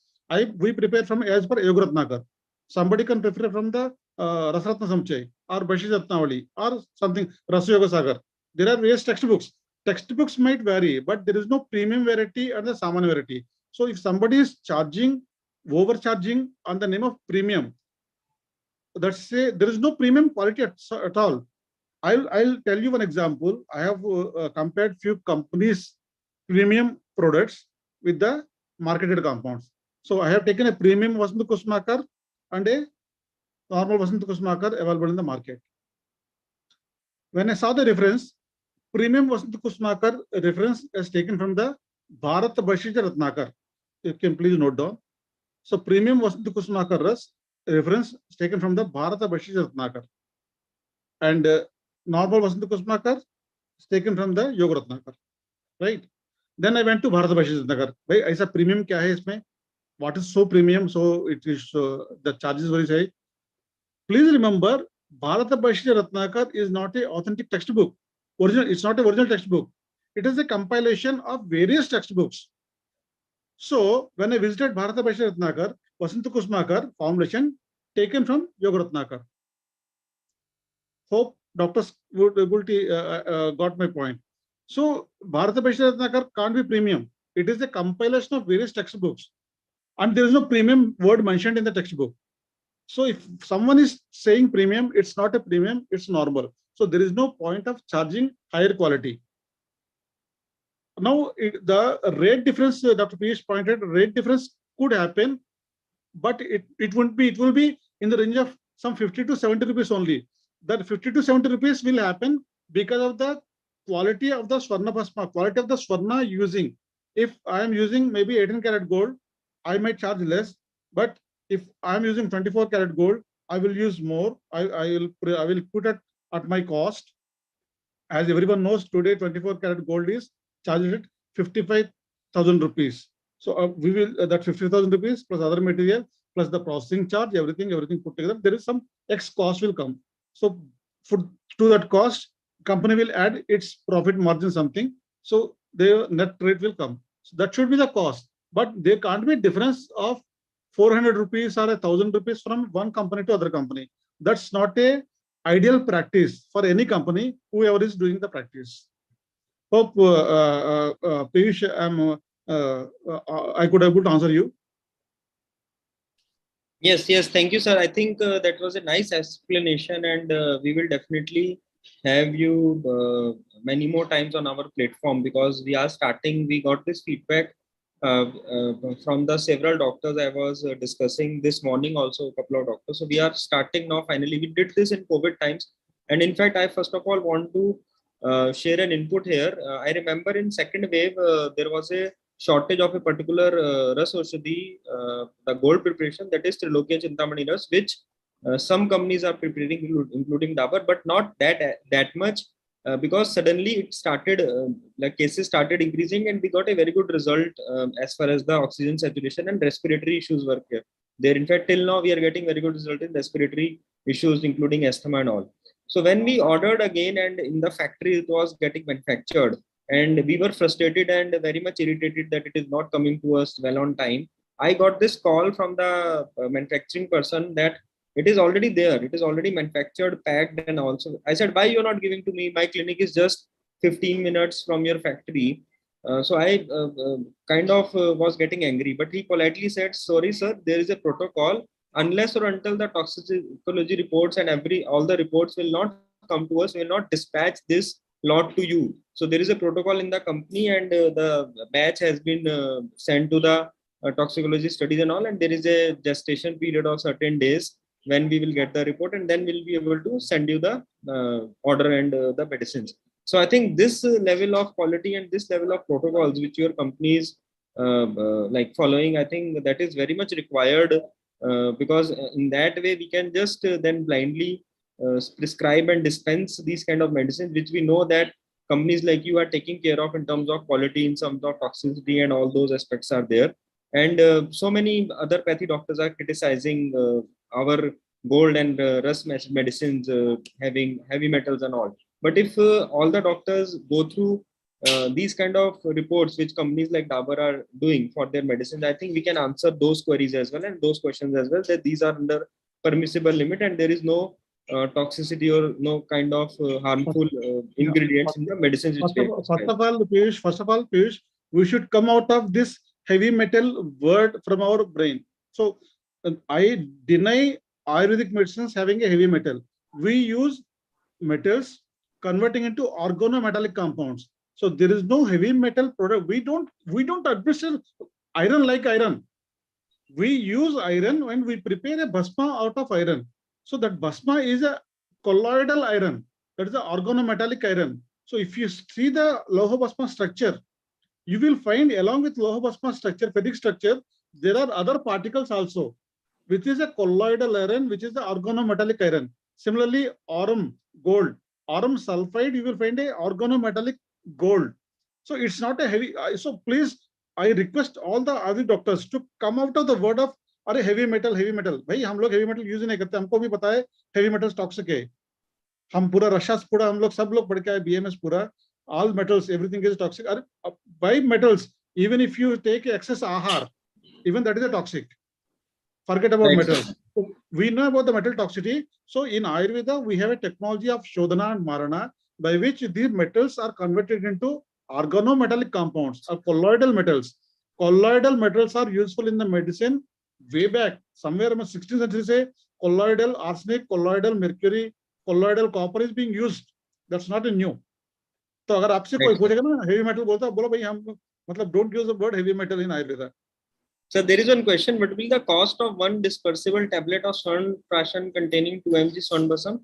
We prepare from as per Yogaratnakar. Somebody can prepare from the Rasratna Samchay or Bashi Ratnavali or something, Rasayoga Sagar. There are various textbooks. Textbooks might vary, but there is no premium variety and the Saman variety. So if somebody is overcharging on the name of premium, let's say there is no premium quality at all. I'll tell you one example. I have compared few companies' premium products with the marketed compounds. So I have taken a premium Vasantu Kusmakar and a normal Vasantu Kusmakar available in the market. When I saw the reference, premium Vasantu Kusmakar reference is taken from the Bharat Bhashija Ratnakar. You can please note down. So premium Vasantu Kusmakar reference is taken from the Bharat Bhashija Ratnakar. And normal Vasantu Kusmakar It's taken from the Yoga Ratnakar, right? Then I went to Bharatbhashi Ratnakar. Bhai, aisa premium kya hai isme? What is so premium? So it is the charges very high. Please remember, Bharatbhashi Ratnakar is not a authentic textbook. Original, it's not a original textbook. It is a compilation of various textbooks. So when I visited Bharatbhashi Ratnakar, Vasanta Kusmakar formulation taken from Yoga Ratnakar. Hope doctors would able to got my point. So Bharatbhashi Ratnakar can't be premium. It is a compilation of various textbooks, and there is no premium word mentioned in the textbook. So if someone is saying premium, it's not a premium, it's normal. So there is no point of charging higher quality. Now the rate difference, Dr. Piyush pointed, rate difference could happen, but it won't be. It will be in the range of some 50 to 70 rupees only. That 50 to 70 rupees will happen because of the quality of the Swarnabasma, quality of the Swarna using. If I am using maybe 18 karat gold, I might charge less. But if I am using 24 karat gold, I will use more. I will put it at my cost. As everyone knows, today 24 karat gold is charged at 55,000 rupees. So we will that 50,000 rupees plus other material plus the processing charge, everything put together, there is some X cost will come. So to that cost, company will add its profit margin something. So the net rate will come. So that should be the cost. But there can't be difference of 400 rupees or 1,000 rupees from one company to other company. That's not a ideal practice for any company, whoever is doing the practice. Hope Piyush, I could able to answer you. Yes, thank you, sir. I think that was a nice explanation, and we will definitely have you many more times on our platform, because we are starting. We got this feedback from the several doctors I was discussing this morning, also a couple of doctors. So we are starting now. Finally, we did this in COVID times, and in fact, I first of all want to share an input here. I remember in second wave there was a shortage of a particular ras aushadhi, the gold preparation, that is Trilokya Chintamani Ras, which some companies are preparing, including Dabur, but not that much, because suddenly it started, like cases started increasing, and we got a very good result as far as the oxygen saturation and respiratory issues were there. In fact, till now we are getting very good result in respiratory issues, including asthma and all. So when we ordered again, and in the factory it was getting manufactured, and we were frustrated and very much irritated that it is not coming to us well on time, I got this call from the manufacturing person that it is already there, it is already manufactured, packed, and also. I said, why you're not giving to me? My clinic is just 15 minutes from your factory. So I kind of was getting angry, but he politely said, sorry sir, there is a protocol. Unless or until the toxicology reports and all the reports will not come to us, we will not dispatch this lot to you. So there is a protocol in the company, and the batch has been sent to the toxicology studies and all, and there is a gestation period of certain days when we will get the report, and then we'll be able to send you the order and the medicines. So I think this level of quality and this level of protocols which your company is like following, I think that is very much required, because in that way we can just then blindly prescribe and dispense these kind of medicines, which we know that companies like you are taking care of in terms of quality, in terms of toxicity, and all those aspects are there. And so many other pathy doctors are criticizing our gold and rust medicines having heavy metals and all. But if all the doctors go through these kind of reports which companies like Dabur are doing for their medicines, I think we can answer those queries as well, and those questions as well, that these are under permissible limit and there is no toxicity or no kind of harmful ingredients in the medicines which we have. First of all, Piyush, we should come out of this heavy metal word from our brain. So I deny Ayurvedic medicines having a heavy metal. We use metals converting into organometallic compounds. So there is no heavy metal product. We don't administer iron like iron. We use iron when we prepare a bhasma out of iron. So that bhasma is a colloidal iron. That is the organometallic iron. So if you see the Loha Bhasma structure, you will find along with Loha Bhasma structure, ferric structure, there are other particles also, which is a colloidal iron, which is the organometallic iron. Similarly, aurum, gold, aurum sulfide, you will find a organometallic gold. So it's not a heavy. So please, I request all the other doctors to come out of the word of अरे heavy metal, heavy metal. भाई हम लोग heavy metal use नहीं करते, हमको भी पता है heavy metals toxic है. हम पूरा रशास पूरा हम लोग सब लोग पढ़ के आए BMS पूरा. All metals, everything is toxic. Why metals? Even if you take excess ahar, even that is a toxic. Forget about metals. We know about the metal toxicity. So in Ayurveda, we have a technology of Shodhana and Marana by which these metals are converted into organometallic compounds or colloidal metals. Colloidal metals are useful in the medicine way back. Somewhere in the 16th century, say colloidal arsenic, colloidal mercury, colloidal copper is being used. That's not a new. तो अगर आपसे कोई पूछेगा ना heavy metal बोलता है, बोलो भाई हम मतलब don't use the word heavy metal in Ayurveda. So there is one question: what will be the cost of one dispersible tablet of Swarnaprashan containing 2 mg Swarnabasma?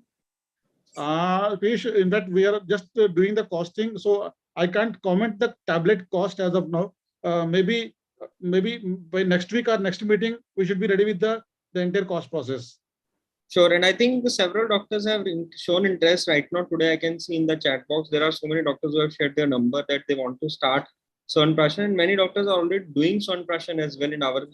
In fact, we are just doing the costing, so I can't comment the tablet cost as of now. Maybe by next week or next meeting, we should be ready with the entire cost process. Sure, and I think several doctors have shown interest right now. Today, I can see in the chat box there are so many doctors who have shared their number that they want to start Swarnaprashan, and many doctors are already doing Swarnaprashan as well in our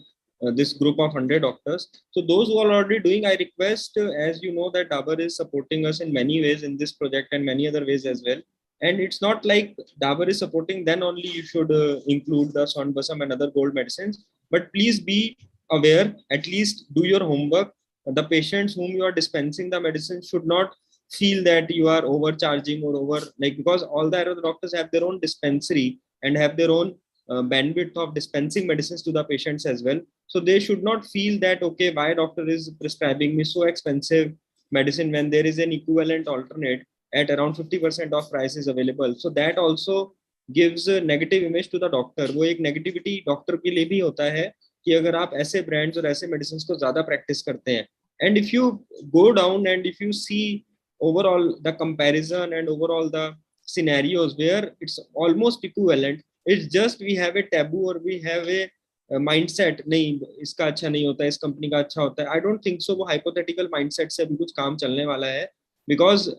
this group of 100 doctors. So those who are already doing, I request, as you know, that Dabur is supporting us in many ways in this project and many other ways as well. And it's not like Dabur is supporting, then only you should include the Swarnabasma and other gold medicines. But please be aware, at least do your homework. The patients whom you are dispensing the medicine should not feel that you are overcharging or over, like, because all the other doctors have their own dispensary and have their own bandwidth of dispensing medicines to the patients as well. So they should not feel that, okay, why doctor is prescribing me so expensive medicine when there is an equivalent alternate at around 50% of price is available. So that also gives a negative image to the doctor. वो एक negativity doctor के लिए भी होता है कि अगर आप ऐसे brands और ऐसे medicines को ज़्यादा practice करते हैं. And if you go down and if you see overall the comparison and overall the scenarios where it's almost equivalent, it's just we have a taboo or we have a mindset, नहीं इसका अच्छा नहीं होता है, इस company का अच्छा होता है. I don't think so. वो hypothetical mindset से भी कुछ काम चलने वाला है, because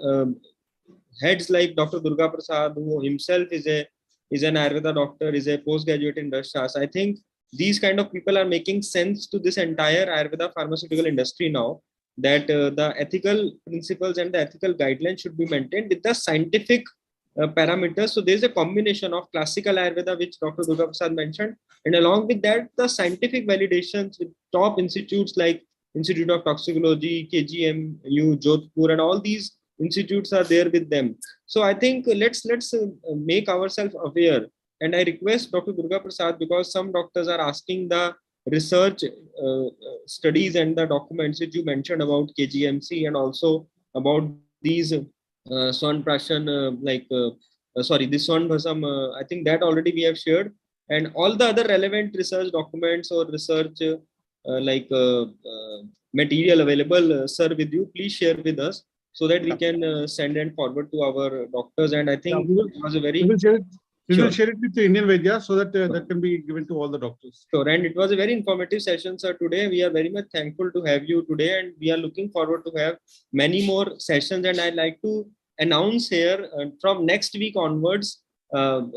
heads like Dr. Durga Prasad, who himself is an Ayurveda doctor, is a postgraduate in Rasashastra. I think these kind of people are making sense to this entire Ayurveda pharmaceutical industry now, that the ethical principles and the ethical guidelines should be maintained with the scientific parameters. So there's a combination of classical Ayurveda, which Dr. Durga Prasad mentioned, and along with that, the scientific validations with top institutes like Institute of Toxicology, KGMU, Jodhpur, and all these institutes are there with them. So I think let's make ourselves aware. And I request Dr. Durga Prasad, because some doctors are asking the research studies and the documents which you mentioned about KGMC and also about these Swarnaprashan, this Swarnabasma, I think that already we have shared. And all the other relevant research documents or research material available, sir, with you, please share with us so that we can send and forward to our doctors. And I think it was a very... We will share it with the Indian Vaidya so that that can be given to all the doctors. Sure, and it was a very informative session, sir. Today, we are very much thankful to have you today, and we are looking forward to have many more sessions. And I'd like to announce here from next week onwards,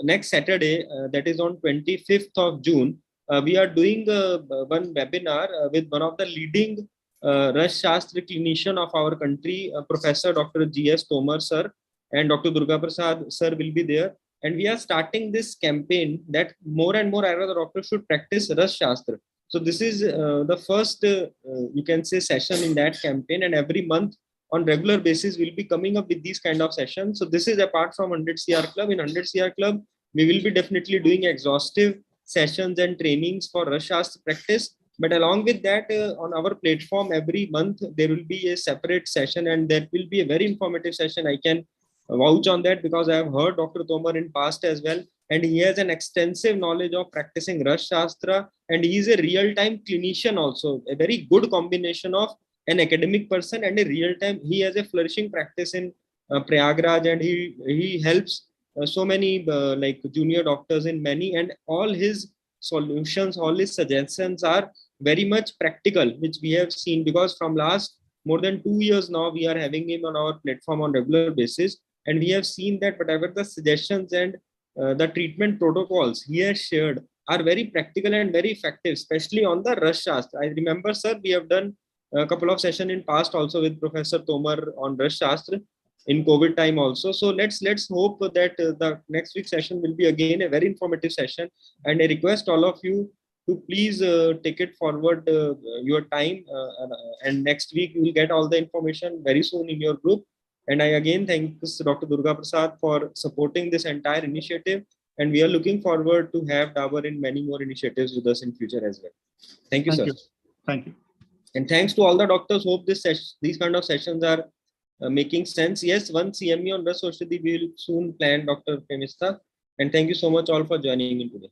next Saturday, that is on 25th of June, we are doing one webinar with one of the leading Rasashastra clinician of our country, Professor Dr. G.S. Tomar, sir, and Dr. Durga Prasad, sir, will be there. And we are starting this campaign that more and more Ayurveda doctors should practice Rasashastra. So this is the first, you can say, session in that campaign. And every month on regular basis, we'll be coming up with these kind of sessions. So this is apart from 100 CR Club. In 100 CR Club, we will be definitely doing exhaustive sessions and trainings for Rasashastra practice. But along with that, on our platform, every month, there will be a separate session, and that will be a very informative session. I can vouch on that because I have heard Dr. Tomar in past as well, and he has an extensive knowledge of practicing Rasashastra, and he is a real-time clinician also, a very good combination of an academic person and a real-time. He has a flourishing practice in Prayagraj, and he helps so many like junior doctors in many, and all his solutions, all his suggestions are very much practical, which we have seen, because from last more than 2 years now we are having him on our platform on regular basis, and we have seen that whatever the suggestions and the treatment protocols he has shared are very practical and very effective, especially on the Rasashastra. I remember, sir, we have done a couple of sessions in past also with Professor Tomar on Rasashastra in COVID time also. So let's hope that the next week session will be again a very informative session, and I request all of you to please take it forward your time, and next week you will get all the information very soon in your group. And I again thank Dr. Durga Prasad for supporting this entire initiative, and we are looking forward to have Dabur in many more initiatives with us in future as well. Thank you, Thank sir. you. Thank you. And thanks to all the doctors. Hope these kind of sessions are making sense. Yes, one CME on Rasashastra we will soon plan, Dr. Premista. And thank you so much all for joining in today.